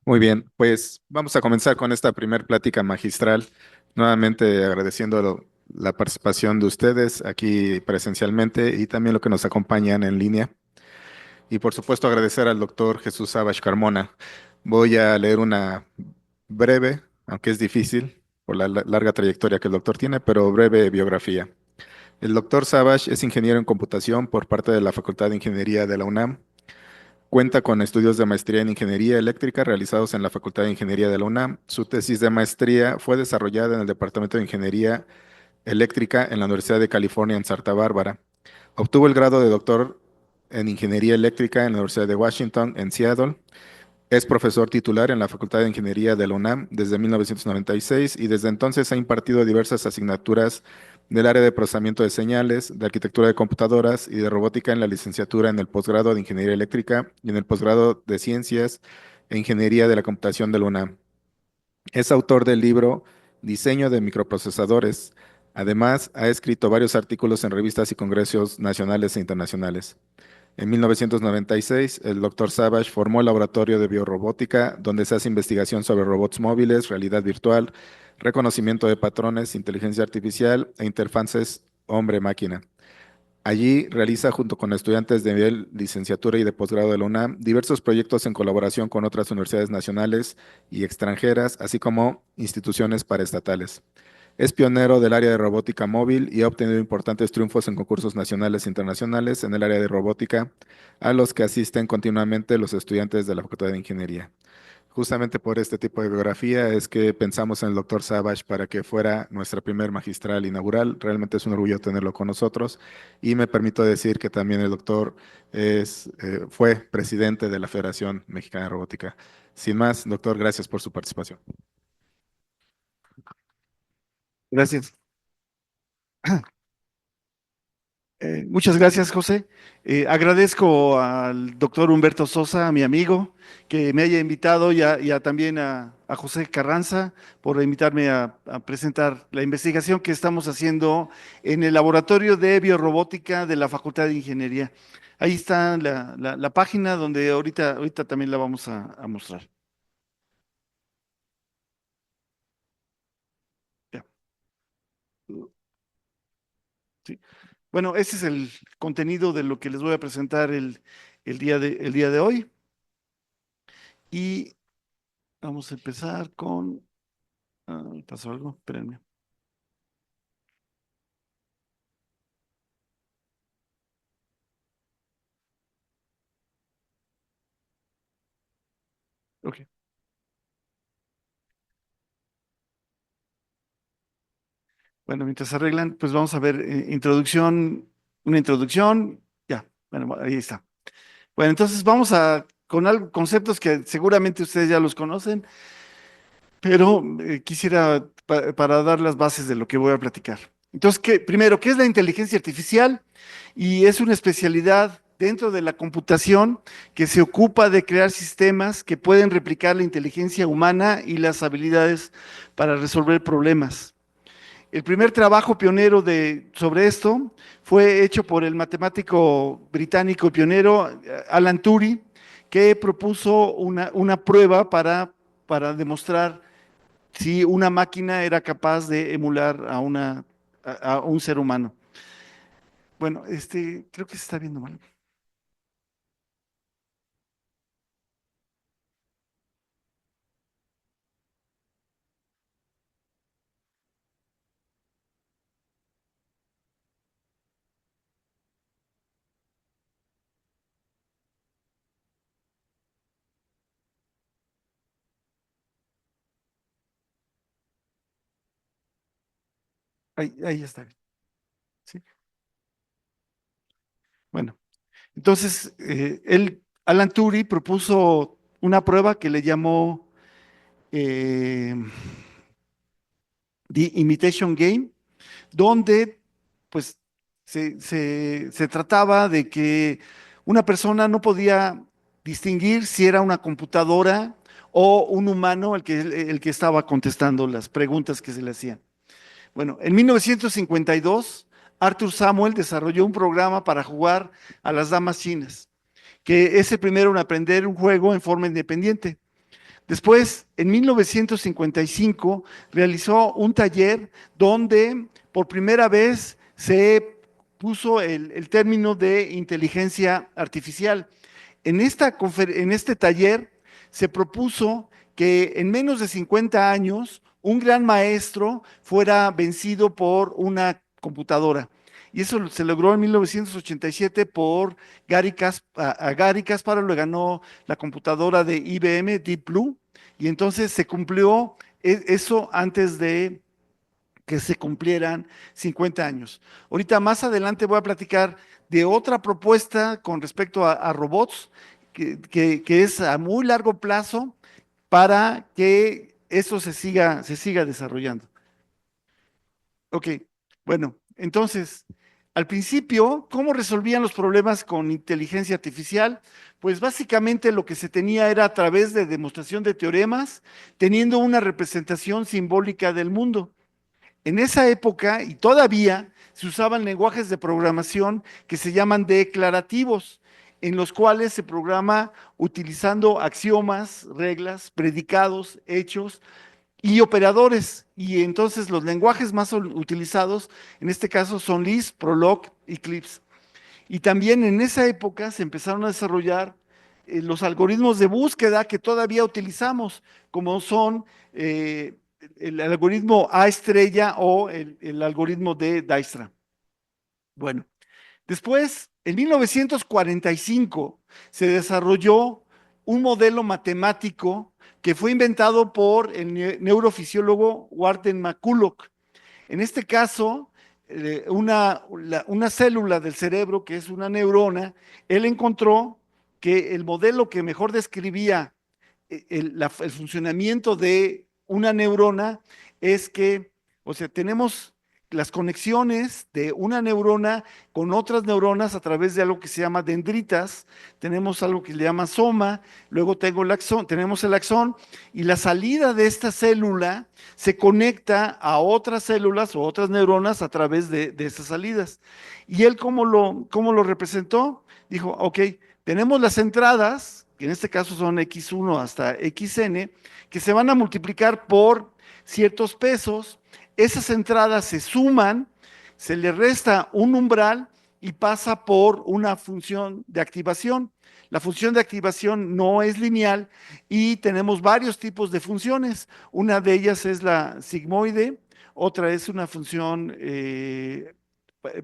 Muy bien, pues vamos a comenzar con esta primer plática magistral, nuevamente agradeciendo la participación de ustedes aquí presencialmente y también lo que nos acompañan en línea. Y por supuesto agradecer al doctor Jesús Sabash Carmona. Voy a leer una breve, aunque es difícil por la larga trayectoria que el doctor tiene, pero breve biografía. El doctor Sabash es ingeniero en computación por parte de la Facultad de Ingeniería de la UNAM. Cuenta con estudios de maestría en ingeniería eléctrica realizados en la Facultad de Ingeniería de la UNAM. Su tesis de maestría fue desarrollada en el Departamento de Ingeniería Eléctrica en la Universidad de California en Santa Bárbara. Obtuvo el grado de doctor en Ingeniería Eléctrica en la Universidad de Washington en Seattle. Es profesor titular en la Facultad de Ingeniería de la UNAM desde 1996 y desde entonces ha impartido diversas asignaturas del área de procesamiento de señales, de arquitectura de computadoras y de robótica en la licenciatura en el posgrado de Ingeniería Eléctrica y en el posgrado de Ciencias e Ingeniería de la Computación de la UNAM. Es autor del libro Diseño de microprocesadores. Además, ha escrito varios artículos en revistas y congresos nacionales e internacionales. En 1996, el Dr. Savage formó el Laboratorio de Biorrobótica, donde se hace investigación sobre robots móviles, realidad virtual, reconocimiento de patrones, inteligencia artificial e interfaces hombre-máquina. Allí realiza, junto con estudiantes de nivel licenciatura y de posgrado de la UNAM, diversos proyectos en colaboración con otras universidades nacionales y extranjeras, así como instituciones paraestatales. Es pionero del área de robótica móvil y ha obtenido importantes triunfos en concursos nacionales e internacionales en el área de robótica, a los que asisten continuamente los estudiantes de la Facultad de Ingeniería. Justamente por este tipo de biografía es que pensamos en el doctor Savage para que fuera nuestra primer magistral inaugural. Realmente es un orgullo tenerlo con nosotros y me permito decir que también el doctor fue presidente de la Federación Mexicana de Robótica. Sin más, doctor, gracias por su participación. Gracias. Muchas gracias, José. Agradezco al doctor Humberto Sosa, a mi amigo, que me haya invitado y también a José Carranza por invitarme a presentar la investigación que estamos haciendo en el Laboratorio de Biorrobótica de la Facultad de Ingeniería. Ahí está la página donde ahorita también la vamos a mostrar. Ya. Sí. Bueno, ese es el contenido de lo que les voy a presentar el día de hoy. Y vamos a empezar con... ¿pasó algo? Espérenme. Ok. Bueno, mientras se arreglan, pues vamos a ver una introducción. Ya, bueno, ahí está. Bueno, entonces vamos con conceptos que seguramente ustedes ya los conocen, pero quisiera para dar las bases de lo que voy a platicar. Entonces, primero, ¿qué es la inteligencia artificial? Y es una especialidad dentro de la computación que se ocupa de crear sistemas que pueden replicar la inteligencia humana y las habilidades para resolver problemas. El primer trabajo pionero sobre esto fue hecho por el matemático británico pionero Alan Turing, que propuso una prueba para demostrar si una máquina era capaz de emular a un ser humano. Bueno, creo que se está viendo mal. Ahí está bien. Sí. Bueno, entonces Alan Turing propuso una prueba que le llamó eh, The Imitation Game, donde pues se trataba de que una persona no podía distinguir si era una computadora o un humano el que estaba contestando las preguntas que se le hacían. Bueno, en 1952, Arthur Samuel desarrolló un programa para jugar a las damas chinas, que es el primero en aprender un juego en forma independiente. Después, en 1955, realizó un taller donde por primera vez se puso el término de inteligencia artificial. En este taller se propuso que en menos de 50 años un gran maestro fuera vencido por una computadora. Y eso se logró en 1987 por a Gary Kasparov le ganó la computadora de IBM Deep Blue y entonces se cumplió eso antes de que se cumplieran 50 años. Ahorita más adelante voy a platicar de otra propuesta con respecto a robots que es a muy largo plazo para que eso se siga desarrollando. Ok, bueno, entonces, al principio, ¿cómo resolvían los problemas con inteligencia artificial? Pues básicamente lo que se tenía era a través de demostración de teoremas, teniendo una representación simbólica del mundo. En esa época, y todavía, se usaban lenguajes de programación que se llaman declarativos, en los cuales se programa utilizando axiomas, reglas, predicados, hechos y operadores. Y entonces los lenguajes más utilizados, en este caso, son Lisp, Prolog, Eclipse. Y también en esa época se empezaron a desarrollar los algoritmos de búsqueda que todavía utilizamos, como son eh, el algoritmo A estrella o el algoritmo de Dijkstra. Bueno, después, en 1945, se desarrolló un modelo matemático que fue inventado por el neurofisiólogo Warden McCulloch. En este caso, una célula del cerebro, que es una neurona, él encontró que el modelo que mejor describía el funcionamiento de una neurona es que, o sea, tenemos las conexiones de una neurona con otras neuronas a través de algo que se llama dendritas, tenemos algo que se llama soma, luego tenemos el axón y la salida de esta célula se conecta a otras células o otras neuronas a través de esas salidas. ¿Y él cómo lo representó? Dijo, ok, tenemos las entradas, que en este caso son X1 hasta XN, que se van a multiplicar por ciertos pesos. Esas entradas se suman, se le resta un umbral y pasa por una función de activación. La función de activación no es lineal y tenemos varios tipos de funciones. Una de ellas es la sigmoide, otra es una función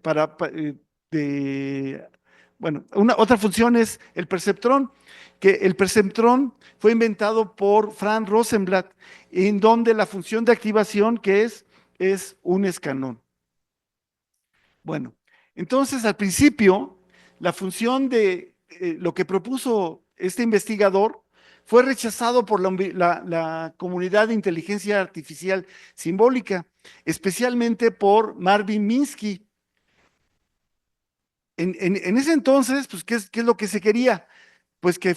para, de bueno, otra función es el perceptrón, que el perceptrón fue inventado por Franz Rosenblatt, en donde la función de activación que es un escanón. Bueno, entonces al principio, la función de lo que propuso este investigador fue rechazado por la comunidad de inteligencia artificial simbólica, especialmente por Marvin Minsky. En ese entonces, pues, qué es lo que se quería? Pues que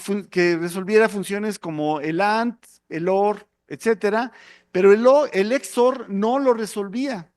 resolviera funciones como el AND, el OR, etcétera, pero el XOR no lo resolvía.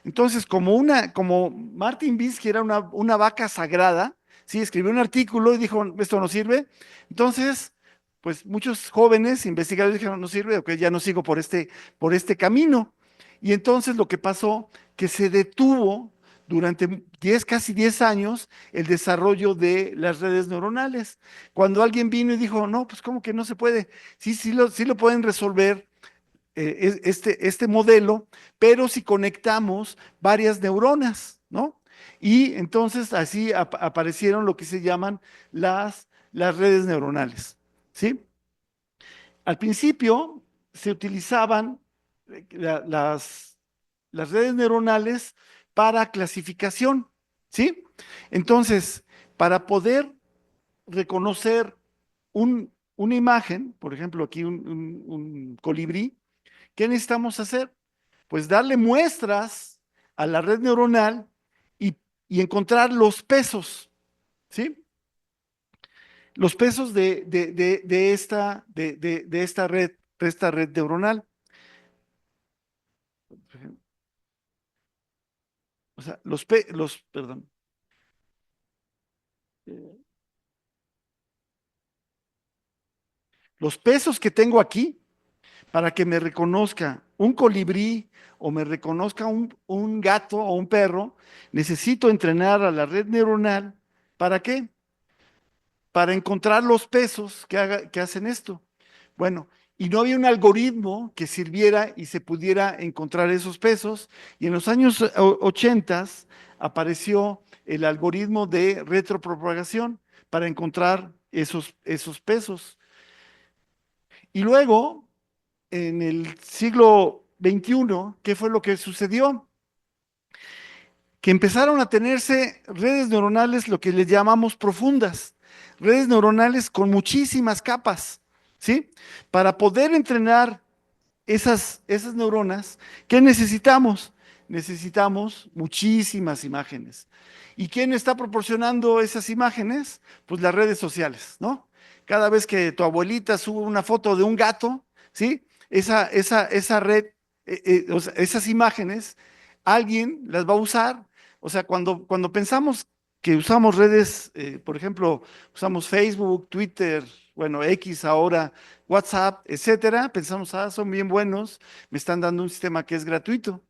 Entonces, como Martin Minsky era una vaca sagrada, sí, escribió un artículo y dijo, esto no sirve. Entonces, pues muchos jóvenes investigadores dijeron, no sirve, ok, ya no sigo por este camino. Y entonces lo que pasó, que se detuvo durante casi 10 años el desarrollo de las redes neuronales. Cuando alguien vino y dijo, no, pues ¿cómo que no se puede? Sí lo pueden resolver este modelo, pero si conectamos varias neuronas, ¿no? Y entonces así aparecieron lo que se llaman las redes neuronales, ¿sí? Al principio se utilizaban las redes neuronales para clasificación, ¿sí? Entonces, para poder reconocer una imagen, por ejemplo, aquí un colibrí, ¿qué necesitamos hacer? Pues darle muestras a la red neuronal y, y encontrar los pesos, ¿sí? Los pesos de esta red neuronal. O sea, perdón. los pesos que tengo aquí para que me reconozca un colibrí o me reconozca un gato o un perro, necesito entrenar a la red neuronal. ¿Para qué? Para encontrar los pesos que hacen esto. Bueno, y no había un algoritmo que sirviera y se pudiera encontrar esos pesos. Y en los años 80 apareció el algoritmo de retropropagación para encontrar esos pesos. Y luego, en el siglo XXI, ¿qué fue lo que sucedió? Que empezaron a tenerse redes neuronales, lo que les llamamos profundas, redes neuronales con muchísimas capas, ¿sí? Para poder entrenar esas neuronas, ¿qué necesitamos? Necesitamos muchísimas imágenes. ¿Y quién está proporcionando esas imágenes? Pues las redes sociales, ¿no? Cada vez que tu abuelita sube una foto de un gato, ¿sí? Esa red, o sea, esas imágenes, alguien las va a usar. O sea, cuando pensamos que usamos redes, por ejemplo, usamos Facebook, Twitter, bueno, X ahora, WhatsApp, etcétera, pensamos, son bien buenos, me están dando un sistema que es gratuito.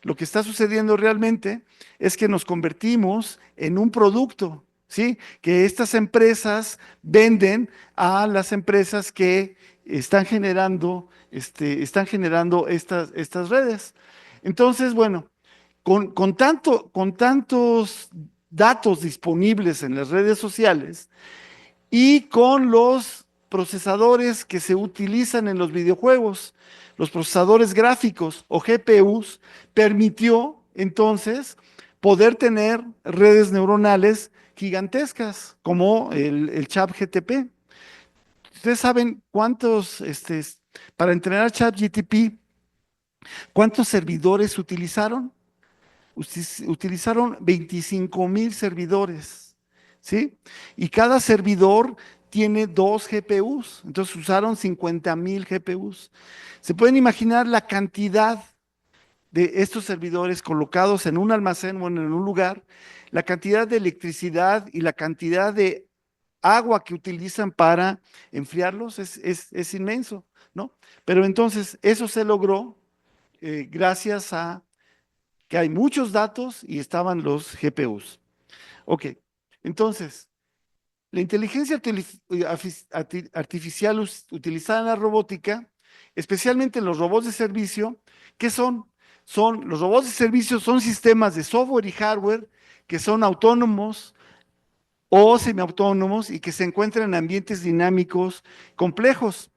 Lo que está sucediendo realmente es que nos convertimos en un producto, ¿sí? Que estas empresas venden a las empresas que están generando estas redes. Entonces, bueno, con tantos datos disponibles en las redes sociales, y con los procesadores que se utilizan en los videojuegos, los procesadores gráficos o GPUs, permitió entonces poder tener redes neuronales gigantescas como el ChatGTP. Ustedes saben para entrenar ChatGTP, ¿cuántos servidores utilizaron? Utilizaron 25,000 servidores, ¿sí? Y cada servidor tiene dos GPUs, entonces usaron 50,000 GPUs. Se pueden imaginar la cantidad de estos servidores colocados en un almacén o en un lugar, la cantidad de electricidad y la cantidad de agua que utilizan para enfriarlos es inmenso, ¿no? Pero entonces eso se logró gracias a que hay muchos datos y estaban los GPUs. Ok, entonces, la inteligencia artificial utilizada en la robótica, especialmente en los robots de servicio, ¿qué son? Los robots de servicio son sistemas de software y hardware que son autónomos o semiautónomos y que se encuentran en ambientes dinámicos complejos.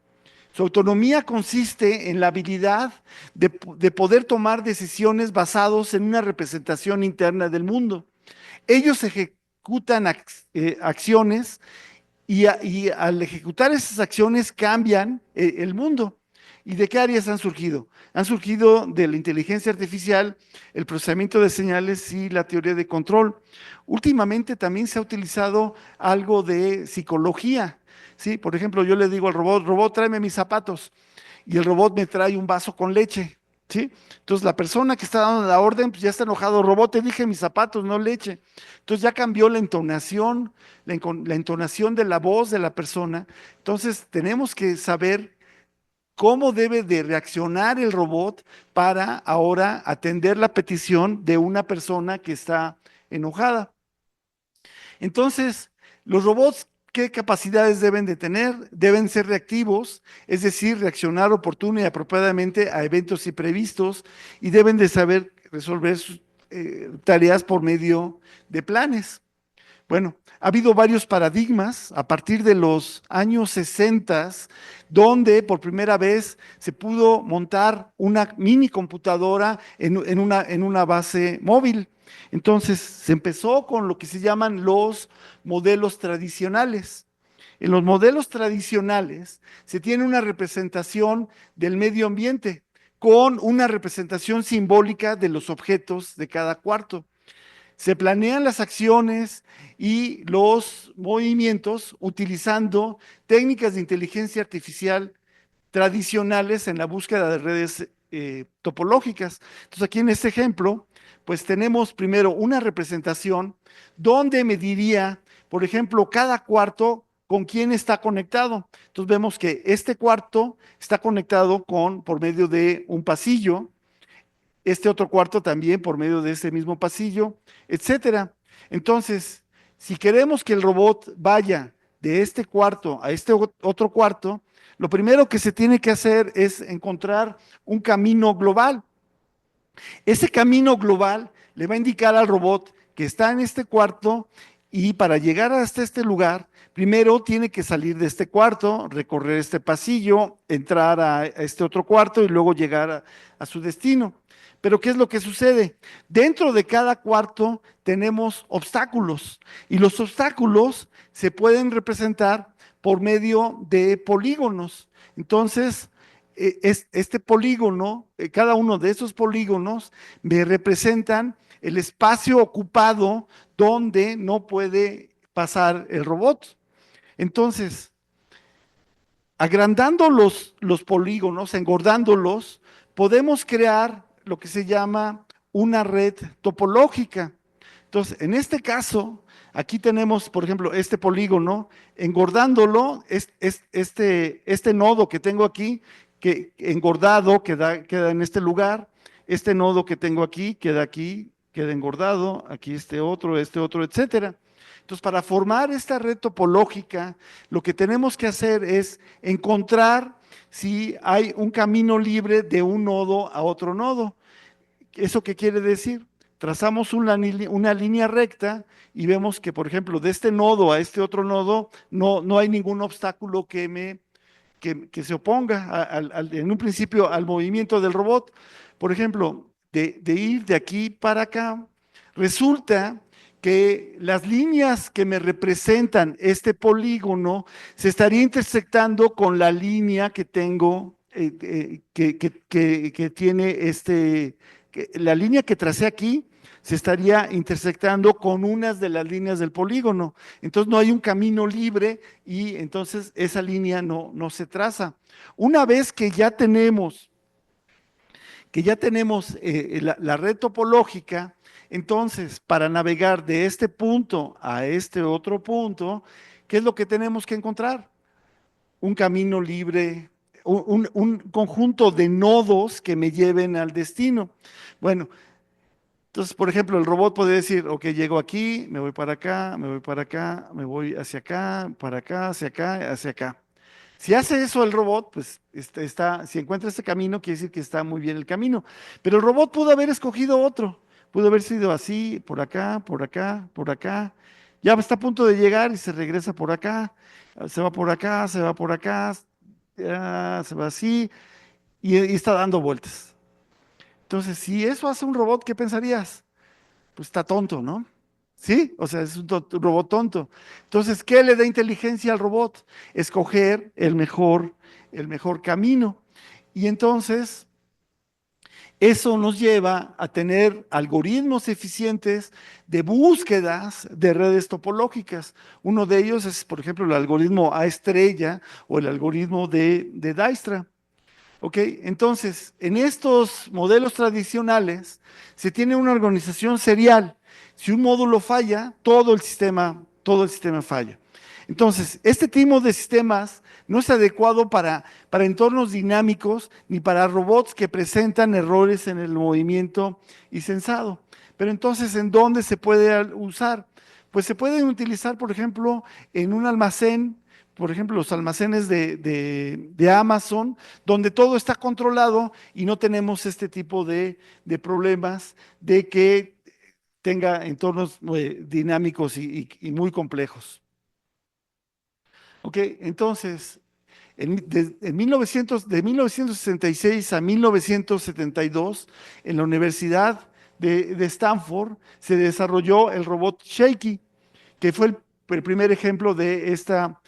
Su autonomía consiste en la habilidad de poder tomar decisiones basados en una representación interna del mundo. Ellos ejecutan acciones y al ejecutar esas acciones cambian el mundo. ¿Y de qué áreas han surgido? Han surgido de la inteligencia artificial, el procesamiento de señales y la teoría de control. Últimamente también se ha utilizado algo de psicología, ¿sí? Por ejemplo, yo le digo al robot, robot, tráeme mis zapatos, y el robot me trae un vaso con leche, ¿sí? Entonces la persona que está dando la orden, pues ya está enojado, robot, te dije mis zapatos, no leche. Entonces ya cambió la entonación, la entonación de la voz de la persona. Entonces tenemos que saber cómo debe de reaccionar el robot para ahora atender la petición de una persona que está enojada. Entonces, los robots, ¿qué capacidades deben de tener? Deben ser reactivos, es decir, reaccionar oportuno y apropiadamente a eventos imprevistos y deben de saber resolver sus tareas por medio de planes. Bueno, ha habido varios paradigmas a partir de los años 60, donde por primera vez se pudo montar una mini computadora en una base móvil. Entonces, se empezó con lo que se llaman los modelos tradicionales. En los modelos tradicionales se tiene una representación del medio ambiente con una representación simbólica de los objetos de cada cuarto. Se planean las acciones y los movimientos utilizando técnicas de inteligencia artificial tradicionales en la búsqueda de redes topológicas. Entonces, aquí en este ejemplo, pues tenemos primero una representación donde mediría, por ejemplo, cada cuarto con quién está conectado. Entonces vemos que este cuarto está conectado por medio de un pasillo, este otro cuarto también por medio de ese mismo pasillo, etcétera. Entonces, si queremos que el robot vaya de este cuarto a este otro cuarto, lo primero que se tiene que hacer es encontrar un camino global. Ese camino global le va a indicar al robot que está en este cuarto y para llegar hasta este lugar, primero tiene que salir de este cuarto, recorrer este pasillo, entrar a este otro cuarto y luego llegar a su destino. Pero ¿qué es lo que sucede? Dentro de cada cuarto tenemos obstáculos y los obstáculos se pueden representar por medio de polígonos. Entonces, este polígono, cada uno de esos polígonos me representan el espacio ocupado donde no puede pasar el robot. Entonces, agrandando los polígonos, engordándolos, podemos crear lo que se llama una red topológica. Entonces, en este caso, aquí tenemos, por ejemplo, este polígono, engordándolo, este nodo que tengo aquí, que engordado queda en este lugar, este nodo que tengo aquí, queda engordado, aquí este otro, etcétera. Entonces, para formar esta red topológica, lo que tenemos que hacer es encontrar si hay un camino libre de un nodo a otro nodo. ¿Eso qué quiere decir? Trazamos una línea recta y vemos que, por ejemplo, de este nodo a este otro nodo no hay ningún obstáculo que se oponga en un principio al movimiento del robot. Por ejemplo, de ir de aquí para acá, resulta que las líneas que me representan este polígono se estaría intersectando con la línea que tengo, que tiene la línea que tracé aquí se estaría intersectando con unas de las líneas del polígono. Entonces no hay un camino libre y entonces esa línea no se traza. Una vez que ya tenemos la red topológica, entonces para navegar de este punto a este otro punto, ¿qué es lo que tenemos que encontrar? Un camino libre, un conjunto de nodos que me lleven al destino. Bueno, entonces, por ejemplo, el robot puede decir, ok, llego aquí, me voy para acá, me voy para acá, me voy hacia acá, para acá, hacia acá, hacia acá. Si hace eso el robot, pues si encuentra este camino, quiere decir que está muy bien el camino. Pero el robot pudo haber escogido otro, pudo haber sido así, por acá, por acá, por acá. Ya está a punto de llegar y se regresa por acá, se va por acá, se va por acá, ya, se va así y está dando vueltas. Entonces, si eso hace un robot, ¿qué pensarías? Pues está tonto, ¿no? ¿Sí? O sea, es un robot tonto. Entonces, ¿qué le da inteligencia al robot? Escoger el mejor camino. Y entonces, eso nos lleva a tener algoritmos eficientes de búsquedas de redes topológicas. Uno de ellos es, por ejemplo, el algoritmo A estrella o el algoritmo de Dijkstra. ¿Ok? Entonces, en estos modelos tradicionales se tiene una organización serial. Si un módulo falla, todo el sistema falla. Entonces, este tipo de sistemas no es adecuado para entornos dinámicos ni para robots que presentan errores en el movimiento y sensado. Pero entonces, ¿en dónde se puede usar? Pues se pueden utilizar, por ejemplo, en un almacén, por ejemplo, los almacenes de Amazon, donde todo está controlado y no tenemos este tipo de problemas de que tenga entornos dinámicos y muy complejos. Ok, entonces, de 1966 a 1972, en la Universidad de Stanford, se desarrolló el robot Shaky, que fue el primer ejemplo de esta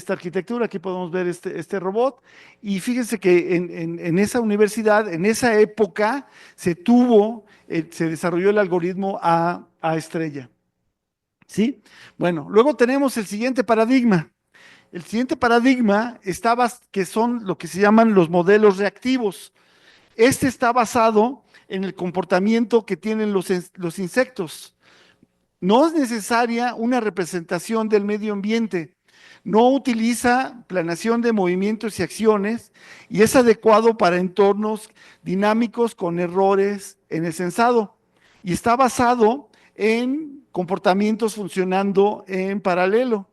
arquitectura. Aquí podemos ver este robot. Y fíjense que en esa universidad, en esa época, se desarrolló el algoritmo A estrella. ¿Sí? Bueno, luego tenemos el siguiente paradigma. El siguiente paradigma que son lo que se llaman los modelos reactivos. Este está basado en el comportamiento que tienen los insectos. No es necesaria una representación del medio ambiente. no utiliza planeación de movimientos y acciones y es adecuado para entornos dinámicos con errores en el sensado. Y está basado en comportamientos funcionando en paralelo.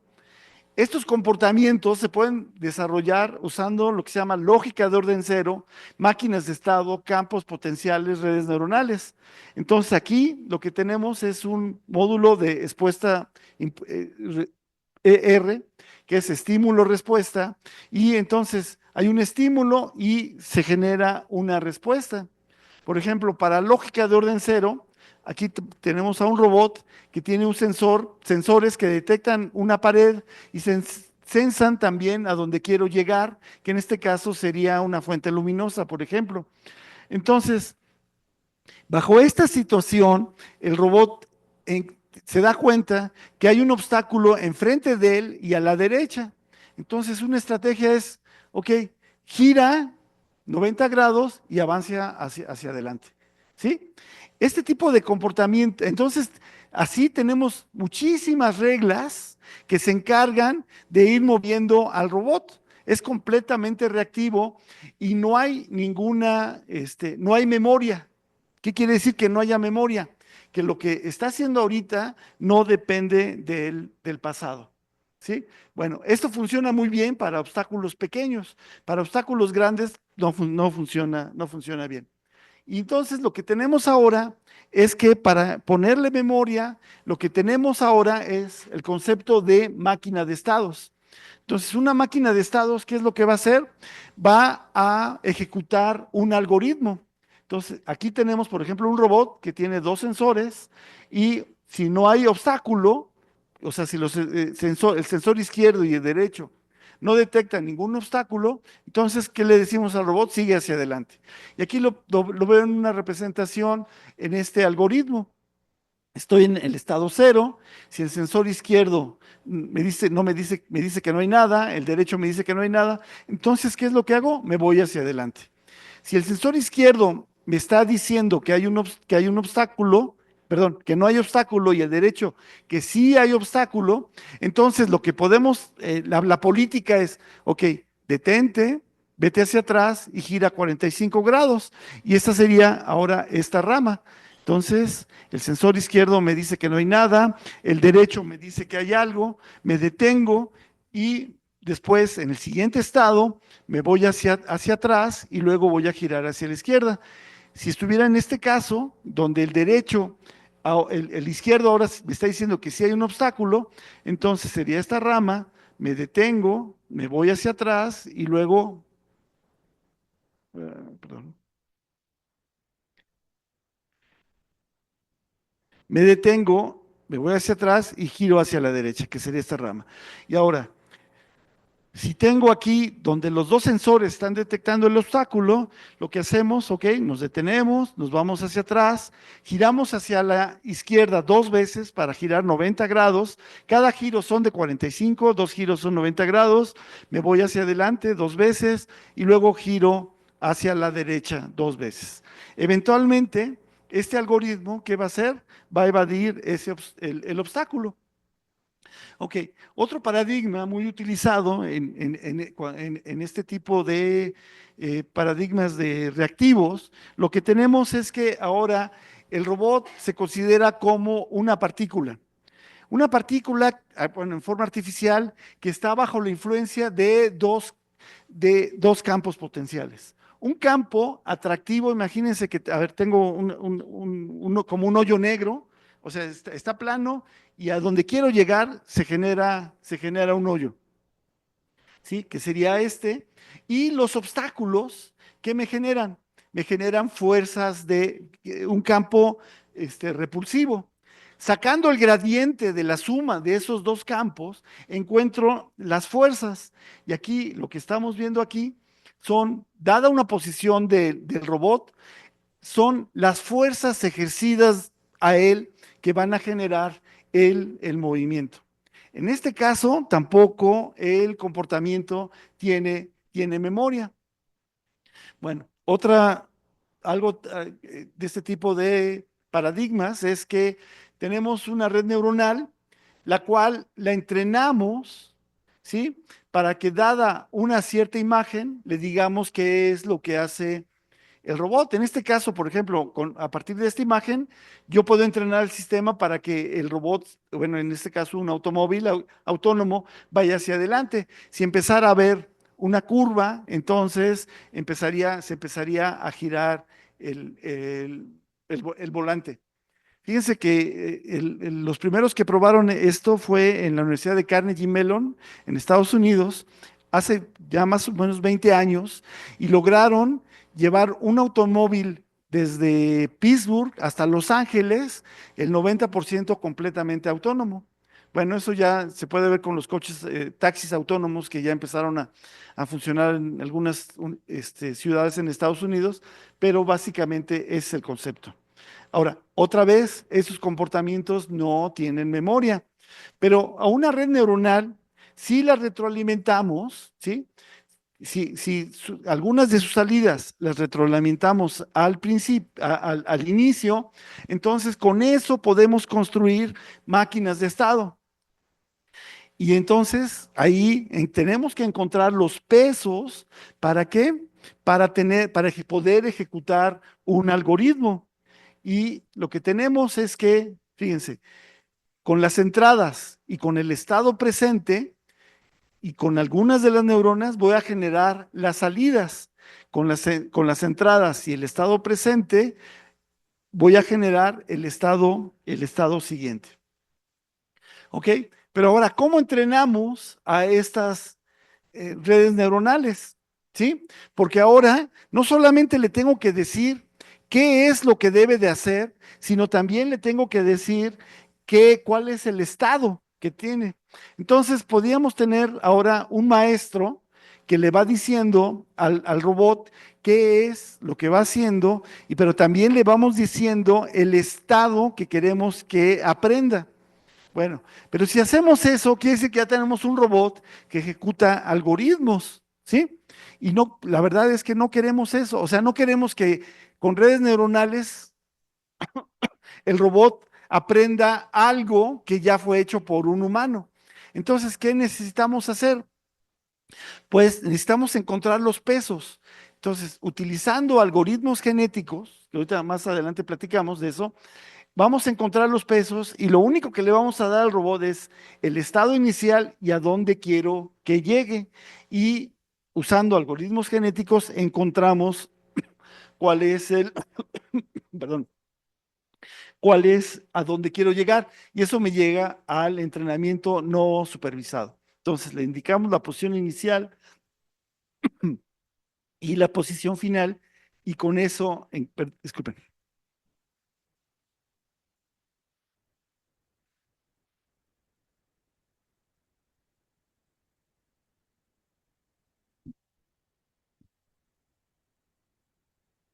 Estos comportamientos se pueden desarrollar usando lo que se llama lógica de orden cero, máquinas de estado, campos potenciales, redes neuronales. Entonces aquí lo que tenemos es un módulo de respuesta ER, que es estímulo-respuesta, y entonces hay un estímulo y se genera una respuesta. Por ejemplo, para lógica de orden cero, aquí tenemos a un robot que tiene un sensores que detectan una pared y sensan también a donde quiero llegar, que en este caso sería una fuente luminosa, por ejemplo. Entonces, bajo esta situación, el robot se da cuenta que hay un obstáculo enfrente de él y a la derecha. Entonces, una estrategia es, ok, gira 90 grados y avanza hacia adelante. ¿Sí? Este tipo de comportamiento, entonces, así tenemos muchísimas reglas que se encargan de ir moviendo al robot. Es completamente reactivo y no hay no hay memoria. ¿Qué quiere decir que no haya memoria? Que lo que está haciendo ahorita no depende del pasado. ¿Sí? Bueno, esto funciona muy bien para obstáculos pequeños. Para obstáculos grandes no funciona bien. Y entonces lo que tenemos ahora es que para ponerle memoria, lo que tenemos ahora es el concepto de máquina de estados. Entonces, una máquina de estados, ¿qué es lo que va a hacer? Va a ejecutar un algoritmo. Entonces, aquí tenemos, por ejemplo, un robot que tiene dos sensores y si no hay obstáculo, o sea, si el sensor izquierdo y el derecho no detectan ningún obstáculo, entonces, ¿qué le decimos al robot? Sigue hacia adelante. Y aquí lo veo en una representación en este algoritmo. Estoy en el estado cero. Si el sensor izquierdo me dice, no me dice, me dice que no hay nada, el derecho me dice que no hay nada, entonces, ¿qué es lo que hago? Me voy hacia adelante. Si el sensor izquierdo me está diciendo que que hay un obstáculo, perdón, que no hay obstáculo y el derecho que sí hay obstáculo, entonces lo que podemos, la política es, ok, detente, vete hacia atrás y gira 45 grados. Y esta sería ahora esta rama. Entonces, el sensor izquierdo me dice que no hay nada, el derecho me dice que hay algo, me detengo y después, en el siguiente estado, me voy hacia atrás y luego voy a girar hacia la izquierda. Si estuviera en este caso, donde el derecho, el izquierdo ahora me está diciendo que sí hay un obstáculo, entonces sería esta rama, me detengo, me voy hacia atrás y luego, perdón, me detengo, me voy hacia atrás y giro hacia la derecha, que sería esta rama. Y ahora, si tengo aquí donde los dos sensores están detectando el obstáculo, lo que hacemos, ok, nos detenemos, nos vamos hacia atrás, giramos hacia la izquierda dos veces para girar 90 grados. Cada giro son de 45, dos giros son 90 grados. Me voy hacia adelante dos veces y luego giro hacia la derecha dos veces. Eventualmente, este algoritmo, ¿qué va a hacer? Va a evadir el obstáculo. Ok, otro paradigma muy utilizado en este tipo de paradigmas de reactivos, lo que tenemos es que ahora el robot se considera como una partícula. Una partícula, bueno, en forma artificial, que está bajo la influencia de dos campos potenciales. Un campo atractivo, imagínense que, a ver, tengo como un hoyo negro, o sea, está plano y a donde quiero llegar se genera un hoyo, ¿sí? Que sería este. Y los obstáculos que me generan fuerzas de un campo repulsivo. Sacando el gradiente de la suma de esos dos campos, encuentro las fuerzas. Y aquí, lo que estamos viendo aquí, son, dada una posición del robot, son las fuerzas ejercidas a él que van a generar el movimiento. En este caso, tampoco el comportamiento tiene memoria. Bueno, algo de este tipo de paradigmas es que tenemos una red neuronal, la cual la entrenamos ¿sí? Para que dada una cierta imagen, le digamos qué es lo que hace el robot. En este caso, por ejemplo, a partir de esta imagen, yo puedo entrenar el sistema para que el robot, bueno, en este caso un automóvil autónomo, vaya hacia adelante. Si empezara a ver una curva, entonces se empezaría a girar el volante. Fíjense que los primeros que probaron esto fue en la Universidad de Carnegie Mellon, en Estados Unidos, hace ya más o menos 20 años, y lograron llevar un automóvil desde Pittsburgh hasta Los Ángeles, el 90% completamente autónomo. Bueno, eso ya se puede ver con los coches, taxis autónomos que ya empezaron a funcionar en algunas ciudades en Estados Unidos, pero básicamente es el concepto. Ahora, otra vez, esos comportamientos no tienen memoria, pero a una red neuronal, si la retroalimentamos, ¿sí? Si algunas de sus salidas las retroalimentamos al principio, al inicio, entonces con eso podemos construir máquinas de estado. Y entonces ahí tenemos que encontrar los pesos. ¿Para qué? Para poder ejecutar un algoritmo. Y lo que tenemos es que, fíjense, con las entradas y con el estado presente y con algunas de las neuronas voy a generar las salidas. Con las entradas y el estado presente voy a generar el estado siguiente. ¿Ok? Pero ahora, ¿cómo entrenamos a estas redes neuronales? ¿Sí? Porque ahora no solamente le tengo que decir qué es lo que debe de hacer, sino también le tengo que decir cuál es el estado que tiene. Entonces, podríamos tener ahora un maestro que le va diciendo al robot qué es lo que va haciendo, pero también le vamos diciendo el estado que queremos que aprenda. Bueno, pero si hacemos eso, quiere decir que ya tenemos un robot que ejecuta algoritmos, ¿sí? Y no, la verdad es que no queremos eso. O sea, no queremos que con redes neuronales el robot aprenda algo que ya fue hecho por un humano. Entonces, ¿qué necesitamos hacer? Pues necesitamos encontrar los pesos. Entonces, utilizando algoritmos genéticos, que ahorita más adelante platicamos de eso, vamos a encontrar los pesos y lo único que le vamos a dar al robot es el estado inicial y a dónde quiero que llegue. Y usando algoritmos genéticos encontramos cuál es perdón, cuál es a dónde quiero llegar. Y eso me llega al entrenamiento no supervisado. Entonces le indicamos la posición inicial y la posición final y con eso, disculpen.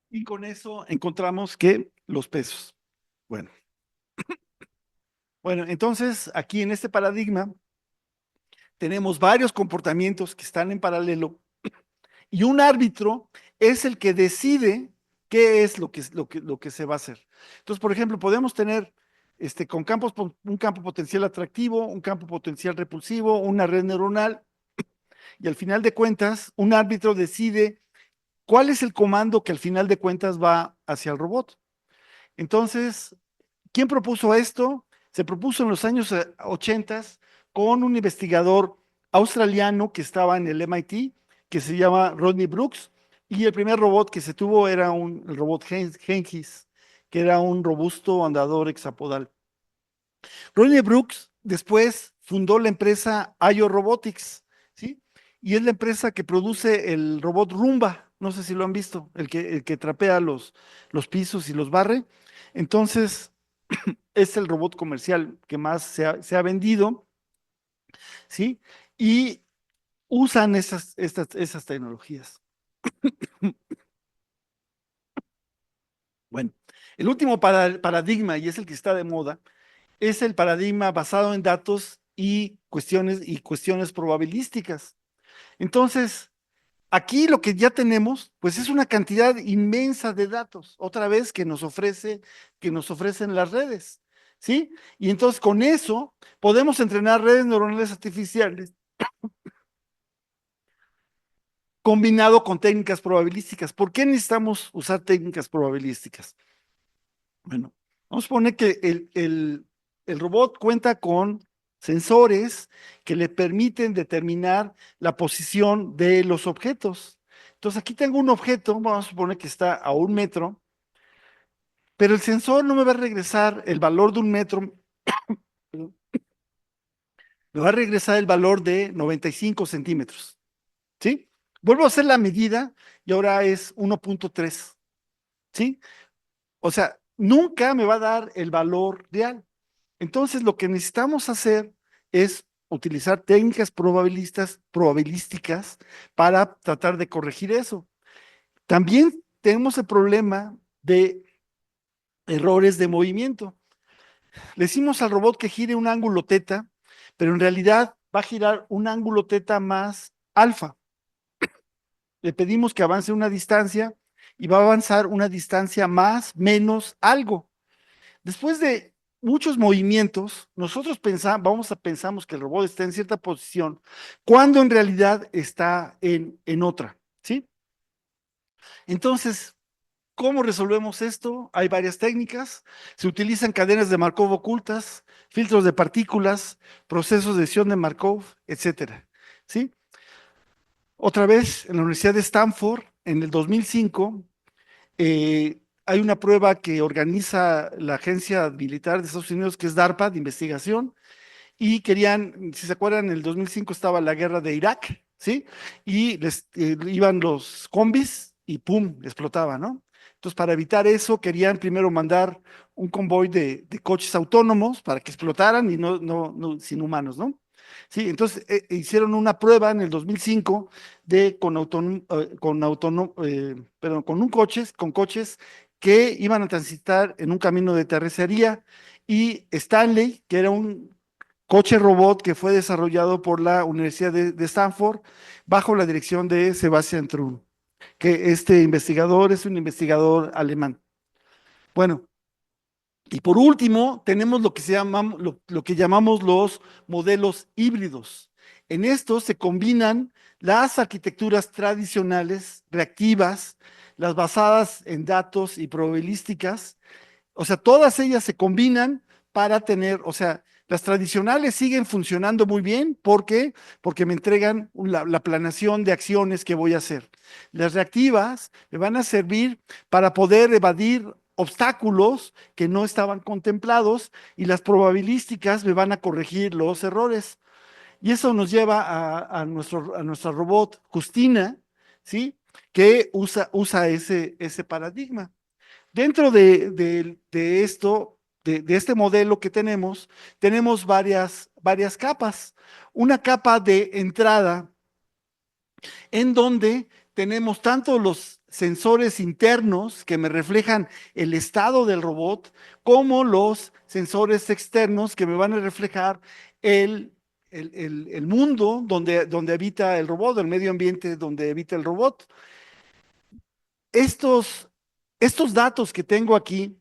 Y con eso encontramos que los pesos. Bueno, bueno, entonces aquí en este paradigma tenemos varios comportamientos que están en paralelo y un árbitro es el que decide qué es lo que se va a hacer. Entonces, por ejemplo, podemos tener con un campo potencial atractivo, un campo potencial repulsivo, una red neuronal, y al final de cuentas, un árbitro decide cuál es el comando que al final de cuentas va hacia el robot. Entonces, ¿quién propuso esto? Se propuso en los años 80 con un investigador australiano que estaba en el MIT, que se llama Rodney Brooks, y el primer robot que se tuvo era el robot Genghis, que era un robusto andador hexapodal. Rodney Brooks después fundó la empresa IO Robotics, ¿sí? Y es la empresa que produce el robot Roomba, no sé si lo han visto, el que trapea los pisos y los barre. Entonces, es el robot comercial que más se ha vendido, ¿sí? Y usan esas tecnologías. Bueno, el último paradigma, y es el que está de moda, es el paradigma basado en datos y cuestiones probabilísticas. Entonces, aquí lo que ya tenemos, pues es una cantidad inmensa de datos, otra vez que nos ofrecen las redes, ¿sí? Y entonces con eso podemos entrenar redes neuronales artificiales combinado con técnicas probabilísticas. ¿Por qué necesitamos usar técnicas probabilísticas? Bueno, vamos a poner que el robot cuenta con sensores que le permiten determinar la posición de los objetos. Entonces aquí tengo un objeto, vamos a suponer que está a 1 metro, pero el sensor no me va a regresar el valor de 1 metro, perdón, me va a regresar el valor de 95 centímetros, ¿sí? Vuelvo a hacer la medida y ahora es 1.3, ¿sí? O sea, nunca me va a dar el valor real. Entonces, lo que necesitamos hacer es utilizar técnicas probabilísticas para tratar de corregir eso. También tenemos el problema de errores de movimiento. Le decimos al robot que gire un ángulo teta, pero en realidad va a girar un ángulo teta más alfa. Le pedimos que avance una distancia y va a avanzar una distancia más menos algo. Después de muchos movimientos, nosotros pensamos que el robot está en cierta posición, cuando en realidad está en otra, ¿sí? Entonces, ¿cómo resolvemos esto? Hay varias técnicas. Se utilizan cadenas de Markov ocultas, filtros de partículas, procesos de decisión de Markov, etcétera, ¿sí? Otra vez, en la Universidad de Stanford, en el 2005, hay una prueba que organiza la agencia militar de Estados Unidos, que es DARPA, de investigación, y querían, si se acuerdan, en el 2005 estaba la guerra de Irak, ¿sí? Y iban los combis y ¡pum!, explotaba, ¿no? Entonces, para evitar eso, querían primero mandar un convoy de coches autónomos para que explotaran y no sin humanos, ¿no? Sí, entonces hicieron una prueba en el 2005 perdón, con coches que iban a transitar en un camino de terracería, y Stanley, que era un coche robot que fue desarrollado por la Universidad de Stanford bajo la dirección de Sebastian Thrun, que este investigador es un investigador alemán. Bueno, y por último, tenemos lo que llamamos los modelos híbridos. En estos se combinan las arquitecturas tradicionales, reactivas, las basadas en datos y probabilísticas. O sea, todas ellas se combinan para tener, o sea, las tradicionales siguen funcionando muy bien. ¿Por qué? Porque me entregan la planeación de acciones que voy a hacer. Las reactivas me van a servir para poder evadir obstáculos que no estaban contemplados, y las probabilísticas me van a corregir los errores. Y eso nos lleva a nuestra robot Justina, ¿sí? Que usa ese paradigma. Dentro de esto, de este modelo que tenemos varias capas. Una capa de entrada en donde tenemos tanto los sensores internos que me reflejan el estado del robot, como los sensores externos que me van a reflejar el mundo donde habita el robot, el medio ambiente donde habita el robot. Estos, estos datos que tengo aquí,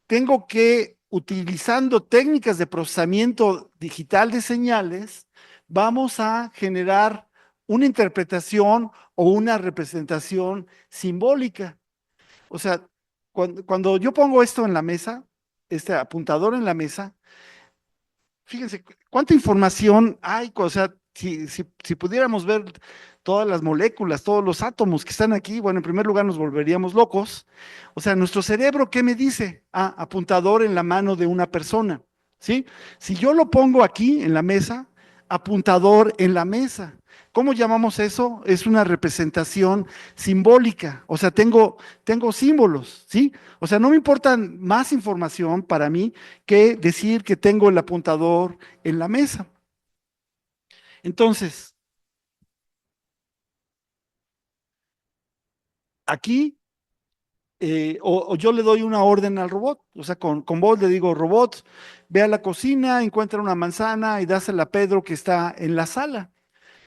tengo que, utilizando técnicas de procesamiento digital de señales, vamos a generar una interpretación o una representación simbólica. O sea, cuando yo pongo esto en la mesa, este apuntador en la mesa, fíjense cuánta información hay. O sea, si pudiéramos ver todas las moléculas, todos los átomos que están aquí, bueno, en primer lugar nos volveríamos locos. O sea, nuestro cerebro, ¿qué me dice? Ah, apuntador en la mano de una persona, ¿sí? Si yo lo pongo aquí en la mesa, apuntador en la mesa. ¿Cómo llamamos eso? Es una representación simbólica. O sea, tengo símbolos, ¿sí? O sea, no me importa más información para mí que decir que tengo el apuntador en la mesa. Entonces, aquí, o yo le doy una orden al robot. O sea, con voz le digo: robot, ve a la cocina, encuentra una manzana y dásela a Pedro, que está en la sala.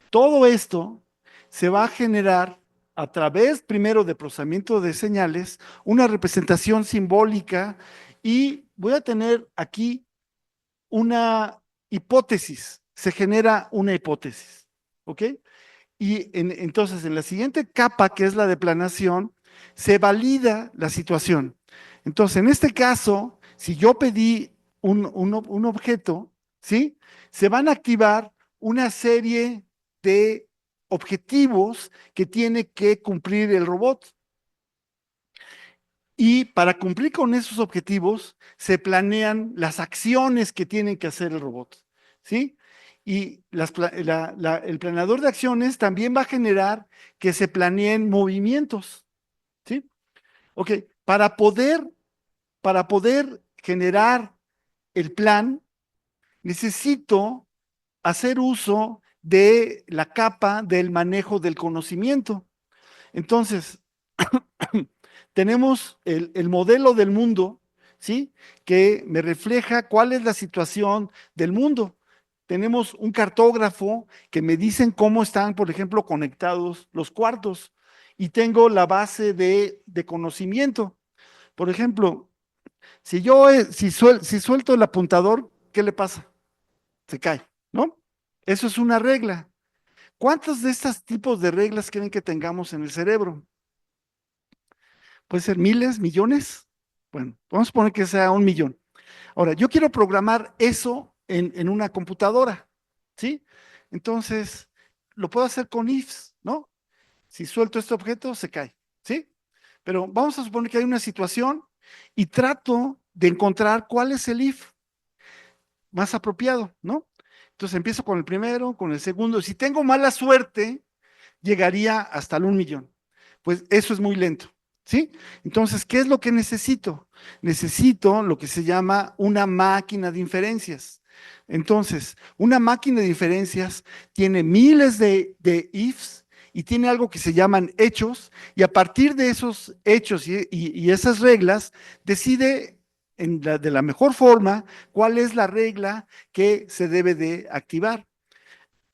Todo esto se va a generar a través, primero, de procesamiento de señales, una representación simbólica, y voy a tener aquí una hipótesis. Se genera una hipótesis, ¿ok? Y entonces en la siguiente capa, que es la de planación, se valida la situación. Entonces, en este caso, si yo pedí un objeto, ¿sí? Se van a activar una serie de objetivos que tiene que cumplir el robot. Y para cumplir con esos objetivos, se planean las acciones que tiene que hacer el robot, ¿sí? Y el planeador de acciones también va a generar que se planeen movimientos, ¿sí? Ok, para poder generar el plan, necesito hacer uso de la capa del manejo del conocimiento. Entonces, tenemos el modelo del mundo, ¿sí? Que me refleja cuál es la situación del mundo. Tenemos un cartógrafo que me dicen cómo están, por ejemplo, conectados los cuartos. Y tengo la base de conocimiento. Por ejemplo, si suelto el apuntador, ¿qué le pasa? Se cae, ¿no? Eso es una regla. ¿Cuántos de estos tipos de reglas creen que tengamos en el cerebro? Puede ser miles, millones. Bueno, vamos a poner que sea 1 millón. Ahora, yo quiero programar eso en una computadora, ¿sí? Entonces, lo puedo hacer con ifs, ¿no? Si suelto este objeto, se cae, ¿sí? Pero vamos a suponer que hay una situación y trato de encontrar cuál es el if más apropiado, ¿no? Entonces empiezo con el primero, con el segundo. Si tengo mala suerte, llegaría hasta el 1 millón. Pues eso es muy lento, ¿sí? Entonces, ¿qué es lo que necesito? Necesito lo que se llama una máquina de inferencias. Entonces, una máquina de inferencias tiene miles de ifs y tiene algo que se llaman hechos, y a partir de esos hechos y esas reglas, decide de la mejor forma cuál es la regla que se debe de activar.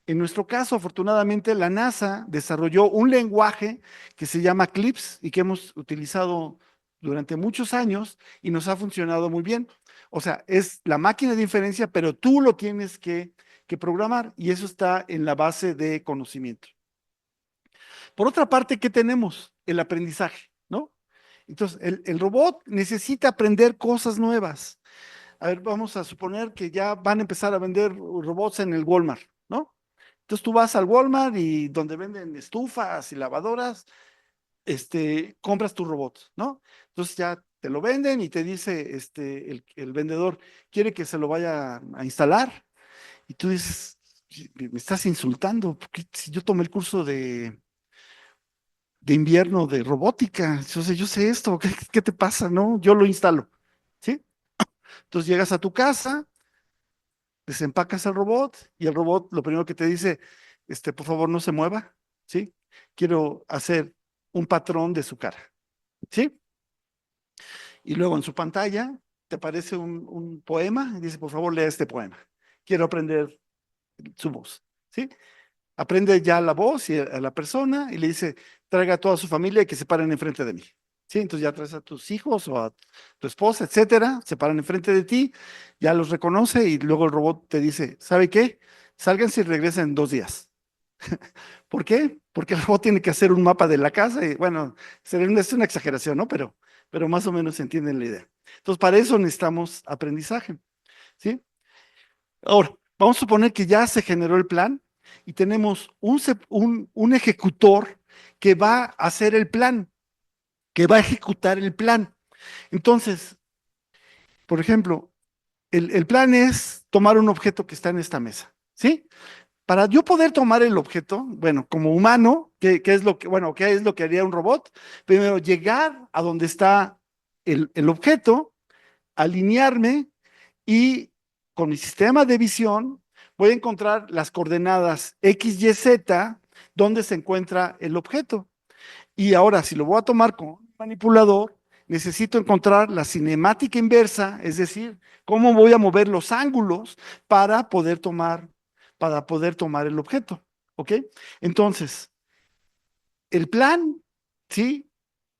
En nuestro caso, afortunadamente, la NASA desarrolló un lenguaje que se llama CLIPS y que hemos utilizado durante muchos años y nos ha funcionado muy bien. O sea, es la máquina de inferencia, pero tú lo tienes que programar y eso está en la base de conocimiento. Por otra parte, ¿qué tenemos? El aprendizaje, ¿no? Entonces, el robot necesita aprender cosas nuevas. A ver, vamos a suponer que ya van a empezar a vender robots en el Walmart, ¿no? Entonces tú vas al Walmart y donde venden estufas y lavadoras, compras tu robot, ¿no? Entonces ya te lo venden y te dice el vendedor, quiere que se lo vaya a instalar. Y tú dices, me estás insultando, porque si yo tomé el curso de invierno de robótica, yo sé esto, ¿qué te pasa? No, yo lo instalo, ¿sí? Entonces llegas a tu casa, desempacas el robot y el robot lo primero que te dice, por favor no se mueva, ¿sí? Quiero hacer un patrón de su cara, ¿sí? Y luego en su pantalla te aparece un poema y dice, por favor lea este poema. Quiero aprender su voz, ¿sí? Aprende ya la voz y a la persona y le dice, traiga a toda su familia y que se paren enfrente de mí. ¿Sí? Entonces ya traes a tus hijos o a tu esposa, etcétera, se paran enfrente de ti, ya los reconoce y luego el robot te dice, ¿sabe qué? Sálganse y regresen en 2 días. ¿Por qué? Porque el robot tiene que hacer un mapa de la casa y bueno, es una exageración, ¿no? Pero más o menos se entiende la idea. Entonces, para eso necesitamos aprendizaje, ¿sí? Ahora, vamos a suponer que ya se generó el plan y tenemos un ejecutor que va a hacer el plan, que va a ejecutar el plan. Entonces, por ejemplo, el plan es tomar un objeto que está en esta mesa, ¿sí? Para yo poder tomar el objeto, bueno, como humano, ¿qué es lo que, bueno, qué es lo que haría un robot? Primero, llegar a donde está el objeto, alinearme y con mi sistema de visión voy a encontrar las coordenadas X, Y, Z, donde se encuentra el objeto. Y ahora, si lo voy a tomar con un manipulador, necesito encontrar la cinemática inversa, es decir, cómo voy a mover los ángulos para poder tomar, para poder tomar el objeto. ¿Ok? Entonces, el plan, ¿sí?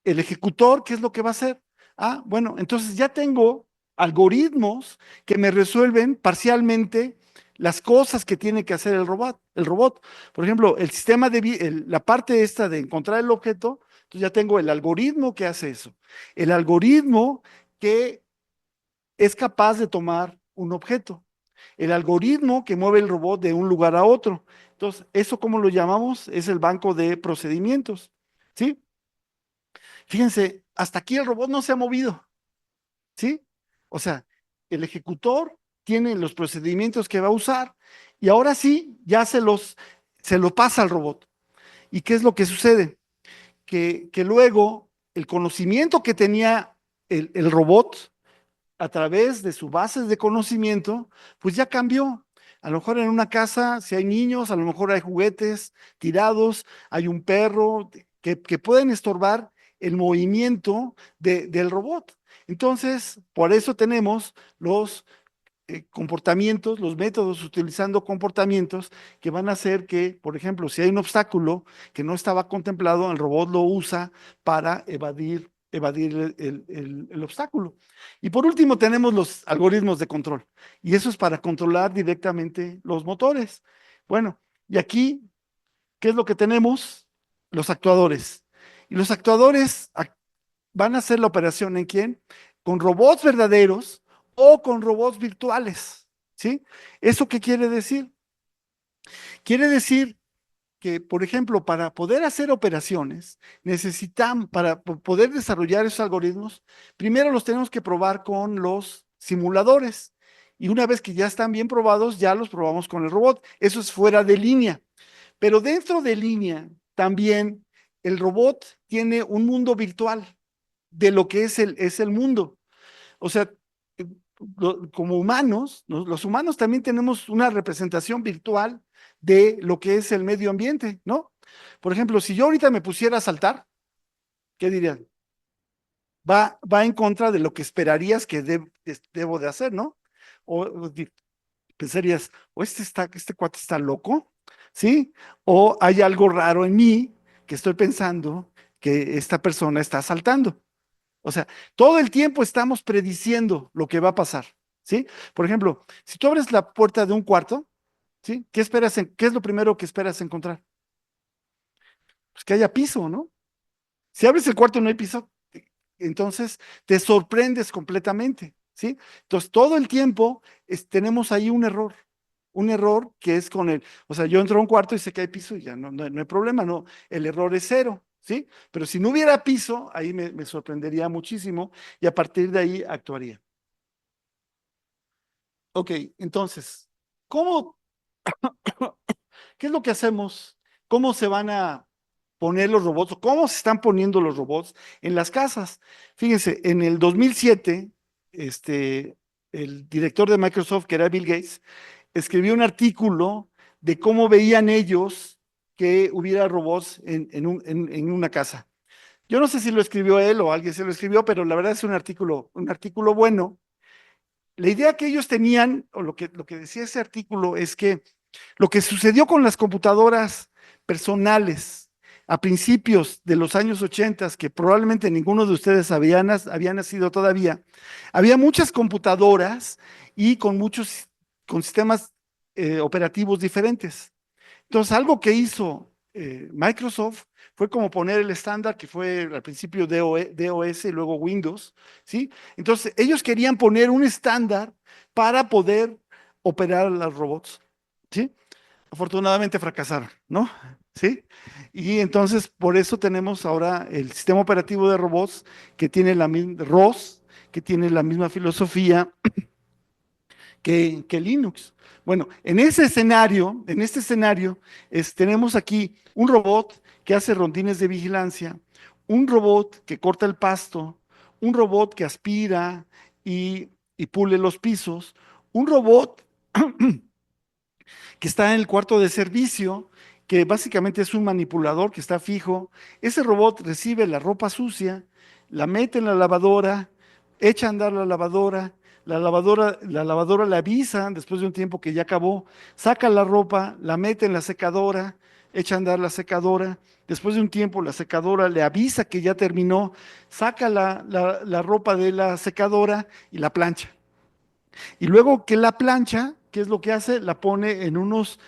El ejecutor, ¿qué es lo que va a hacer? Ah, bueno, entonces ya tengo algoritmos que me resuelven parcialmente las cosas que tiene que hacer el robot. Por ejemplo, el sistema la parte esta de encontrar el objeto, entonces ya tengo el algoritmo que hace eso. El algoritmo que es capaz de tomar un objeto. El algoritmo que mueve el robot de un lugar a otro. Entonces, ¿eso cómo lo llamamos? Es el banco de procedimientos. ¿Sí? Fíjense, hasta aquí el robot no se ha movido. ¿Sí? O sea, el ejecutor tiene los procedimientos que va a usar y ahora sí, ya se lo pasa al robot. ¿Y qué es lo que sucede? Que luego el conocimiento que tenía el robot a través de su base de conocimiento, pues ya cambió. A lo mejor en una casa, si hay niños, a lo mejor hay juguetes tirados, hay un perro que pueden estorbar el movimiento del robot. Entonces, por eso tenemos los comportamientos, los métodos utilizando comportamientos que van a hacer que, por ejemplo, si hay un obstáculo que no estaba contemplado, el robot lo usa para evadir el obstáculo. Y por último, tenemos los algoritmos de control. Y eso es para controlar directamente los motores. Bueno, y aquí, ¿qué es lo que tenemos? Los actuadores. Y los actuadores van a hacer la operación ¿en quién? Con robots verdaderos o con robots virtuales, ¿sí? ¿Eso qué quiere decir? Quiere decir que, por ejemplo, para poder hacer operaciones, necesitamos, para poder desarrollar esos algoritmos, primero los tenemos que probar con los simuladores. Y una vez que ya están bien probados, ya los probamos con el robot. Eso es fuera de línea. Pero dentro de línea, también el robot tiene un mundo virtual de lo que es el mundo. O sea, eh, como humanos, los humanos también tenemos una representación virtual de lo que es el medio ambiente, ¿no? Por ejemplo, si yo ahorita me pusiera a saltar, ¿qué dirían? Va en contra de lo que esperarías que debo de hacer, ¿no? O pensarías, o este cuate está loco, ¿sí? O hay algo raro en mí que estoy pensando que esta persona está saltando. O sea, todo el tiempo estamos prediciendo lo que va a pasar, ¿sí? Por ejemplo, si tú abres la puerta de un cuarto, ¿sí? ¿Qué es lo primero que esperas encontrar? Pues que haya piso, ¿no? Si abres el cuarto y no hay piso, entonces te sorprendes completamente, ¿sí? Entonces, todo el tiempo tenemos ahí un error que es o sea, yo entro a un cuarto y sé que hay piso y ya no hay problema, no, el error es cero, ¿sí? Pero si no hubiera piso, ahí me sorprendería muchísimo y a partir de ahí actuaría. Ok, entonces, ¿cómo, qué es lo que hacemos? ¿Cómo se van a poner los robots o cómo se están poniendo los robots en las casas? Fíjense, en el 2007, el director de Microsoft, que era Bill Gates, escribió un artículo de cómo veían ellos que hubiera robots en una casa. Yo no sé si lo escribió él o alguien se lo escribió, pero la verdad es un artículo bueno. La idea que ellos tenían, o lo que decía ese artículo, es que lo que sucedió con las computadoras personales a principios de los años 80, que probablemente ninguno de ustedes había nacido todavía, había muchas computadoras y con sistemas operativos diferentes. Entonces, algo que hizo Microsoft fue como poner el estándar que fue al principio DOS y luego Windows, ¿sí? Entonces, ellos querían poner un estándar para poder operar los robots, ¿sí? Afortunadamente fracasaron, ¿no? ¿Sí? Y entonces, por eso tenemos ahora el sistema operativo de robots que tiene la misma, ROS, que tiene la misma filosofía que Linux. Bueno, en este escenario, tenemos aquí un robot que hace rondines de vigilancia, un robot que corta el pasto, un robot que aspira y pule los pisos, un robot que está en el cuarto de servicio, que básicamente es un manipulador que está fijo. Ese robot recibe la ropa sucia, la mete en la lavadora, echa a andar la lavadora le avisa después de un tiempo que ya acabó, saca la ropa, la mete en la secadora, echa a andar la secadora. Después de un tiempo, la secadora le avisa que ya terminó, saca la ropa de la secadora y la plancha. Y luego que la plancha, ¿qué es lo que hace? La pone en unos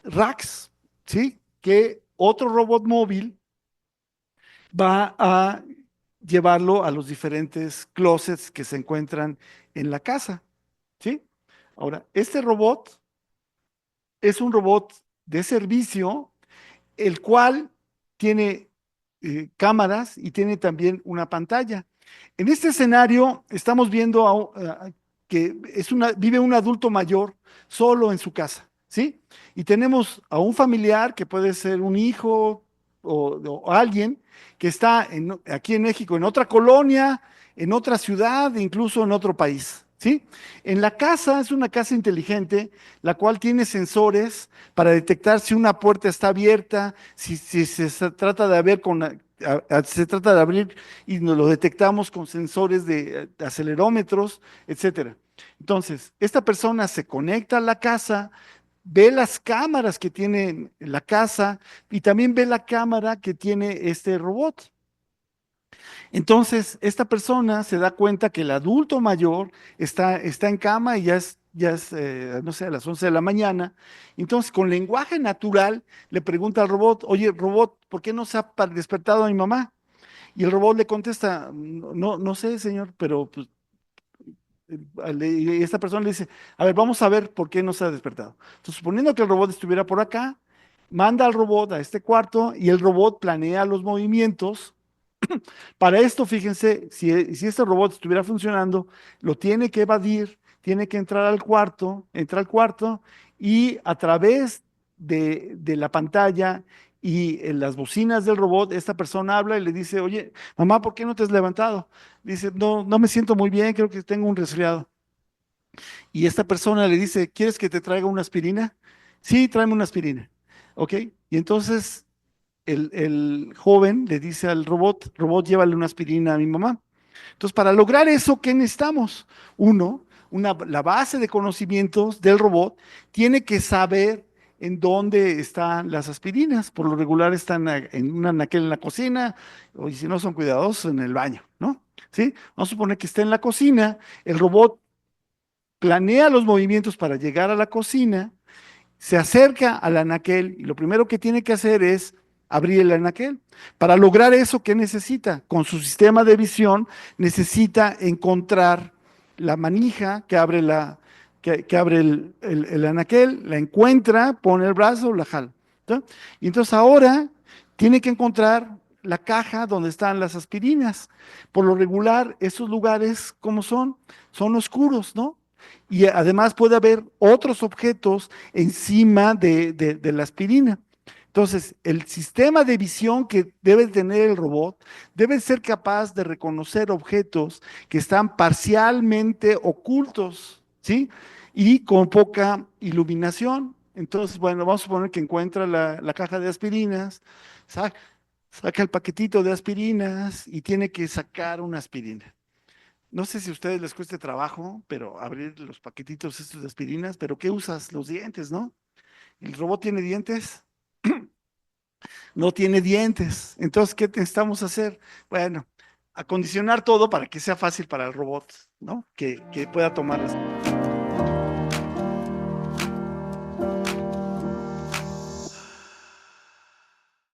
racks, ¿sí? Que otro robot móvil va a llevarlo a los diferentes closets que se encuentran en la casa, ¿sí? Ahora, este robot es un robot de servicio, el cual tiene cámaras y tiene también una pantalla. En este escenario estamos viendo que vive un adulto mayor solo en su casa, ¿sí? Y tenemos a un familiar que puede ser un hijo o alguien que está aquí en México, en otra colonia, en otra ciudad, incluso en otro país, ¿sí? En la casa es una casa inteligente, la cual tiene sensores para detectar si una puerta está abierta, si se trata de abrir se trata de abrir y nos lo detectamos con sensores de acelerómetros, etcétera. Entonces, esta persona se conecta a la casa, ve las cámaras que tiene la casa y también ve la cámara que tiene este robot. Entonces, esta persona se da cuenta que el adulto mayor está en cama y ya es, no sé, a las 11 de la mañana. Entonces, con lenguaje natural, le pregunta al robot, oye, robot, ¿por qué no se ha despertado a mi mamá? Y el robot le contesta, no, no sé, señor, pero pues, y esta persona le dice, a ver, vamos a ver por qué no se ha despertado. Entonces, suponiendo que el robot estuviera por acá, manda al robot a este cuarto y el robot planea los movimientos. Para esto, fíjense, si este robot estuviera funcionando, lo tiene que evadir, tiene que entrar al cuarto, entra al cuarto y a través de la pantalla y en las bocinas del robot, esta persona habla y le dice, oye, mamá, ¿por qué no te has levantado? Dice, no, no me siento muy bien, creo que tengo un resfriado. Y esta persona le dice, ¿quieres que te traiga una aspirina? Sí, tráeme una aspirina. ¿Ok? Y entonces el joven le dice al robot, robot, llévale una aspirina a mi mamá. Entonces, para lograr eso, ¿qué necesitamos? Uno, la base de conocimientos del robot tiene que saber en dónde están las aspirinas. Por lo regular están en un anaquel en la cocina, o y si no son cuidadosos, en el baño, ¿no? ¿Sí? Vamos a suponer que está en la cocina, el robot planea los movimientos para llegar a la cocina, se acerca al anaquel y lo primero que tiene que hacer es abrir el anaquel. Para lograr eso, ¿qué necesita? Con su sistema de visión necesita encontrar la manija que abre el anaquel, la encuentra, pone el brazo, la jala. ¿Tá? Y entonces ahora tiene que encontrar la caja donde están las aspirinas. Por lo regular, esos lugares, ¿cómo son? Son oscuros, ¿no? Y además puede haber otros objetos encima de la aspirina. Entonces, el sistema de visión que debe tener el robot debe ser capaz de reconocer objetos que están parcialmente ocultos, ¿sí? Y con poca iluminación. Entonces, bueno, vamos a suponer que encuentra la caja de aspirinas, sa- saca el paquetito de aspirinas y tiene que sacar una aspirina. No sé si a ustedes les cueste trabajo, pero abrir los paquetitos estos de aspirinas, pero ¿qué usas? Los dientes, ¿no? ¿El robot tiene dientes? No tiene dientes. Entonces, ¿qué necesitamos hacer? Bueno, acondicionar todo para que sea fácil para el robot, ¿no? Que pueda tomar las...